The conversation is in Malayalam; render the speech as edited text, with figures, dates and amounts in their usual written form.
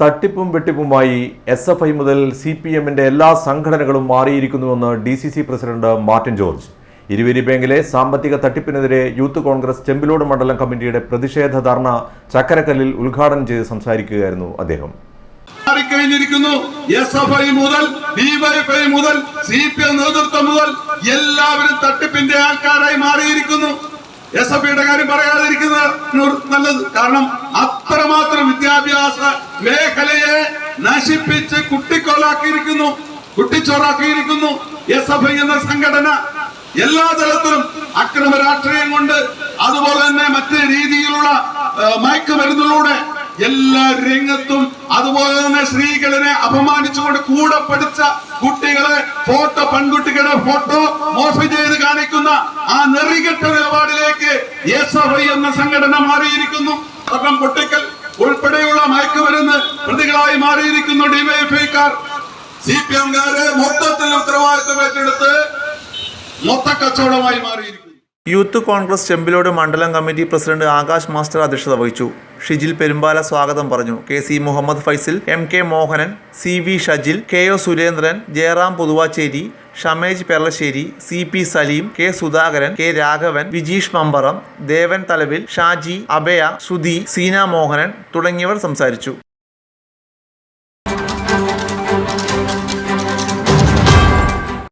തട്ടിപ്പും വെട്ടിപ്പുമായി SFI മുതൽ CPM-ന്റെ എല്ലാ സംഘടനകളും മാറിയിരിക്കുന്നുവെന്ന് DCC പ്രസിഡന്റ് മാർട്ടിൻ ജോർജ്. ഇരുവേരി ബാങ്കിലെ സാമ്പത്തിക തട്ടിപ്പിനെതിരെ യൂത്ത് കോൺഗ്രസ് ചെമ്പിലോട് മണ്ഡലം കമ്മിറ്റിയുടെ പ്രതിഷേധ ധർണ ചക്കരക്കല്ലിൽ ഉദ്ഘാടനം ചെയ്ത് സംസാരിക്കുകയായിരുന്നു അദ്ദേഹം. SFI മുതൽ DYFI മുതൽ CPM നേതൃത്വം മുതൽ എല്ലാവരും തട്ടിപ്പിന്റെ ആൾക്കാരായി മാറിയിരിക്കുന്നു. SFIയുടെ കാര്യം പറയാതിരിക്കുന്നത് നല്ലത്. കാരണം അത്രമാത്രം വിദ്യാഭ്യാസ മേഖലയെ നശിപ്പിച്ച് കുട്ടിച്ചോറാക്കിയിരിക്കുന്നു. SFI എന്ന സംഘടന എല്ലാ തലത്തിലും അക്രമ രാഷ്ട്രീയം കൊണ്ട്, അതുപോലെ തന്നെ മറ്റ് രീതിയിലുള്ള മയക്കുമരുന്നിലൂടെ എല്ലാ രംഗത്തും, അതുപോലെ തന്നെ സ്ത്രീകളെ അപമാനിച്ചുകൊണ്ട് കൂടെ പഠിച്ച കുട്ടികളെ പെൺകുട്ടികളുടെ ഫോട്ടോ മോർഫ് ചെയ്ത് കാണിക്കുന്ന ആ നെറികെട്ട നിലപാടിലേക്ക് SFI എന്ന സംഘടന മാറിയിരിക്കുന്നു. സ്വർണം പൊട്ടിക്കൽ ഉൾപ്പെടെയുള്ള മയക്കുമരുന്ന് പ്രതികളായി മാറിയിരിക്കുന്നു. DYFIക്കാർ, CPM-കാര് മൊത്തത്തിൽ ഉത്തരവാദിത്വം ഏറ്റെടുത്ത് മൊത്തക്കച്ചവടമായി മാറിയിരിക്കുന്നു. യൂത്ത് കോൺഗ്രസ് ചെമ്പിലോട് മണ്ഡലം കമ്മിറ്റി പ്രസിഡന്റ് ആകാശ് മാസ്റ്റർ അധ്യക്ഷത വഹിച്ചു. ഷിജിൽ പെരുമ്പാല സ്വാഗതം പറഞ്ഞു. KC Muhammad ഫൈസിൽ, MK Mohanan, CV Shajil, KO Surendran, Jayaram Puthuvachery, Shamej Peralassery, CP Saleem, K Sudhakaran, K Raghavan, Vijeesh Mambaram, ദേവൻ തലവിൽ, ഷാജി, അഭയ, ശ്രുതി, സീന മോഹനൻ തുടങ്ങിയവർ സംസാരിച്ചു.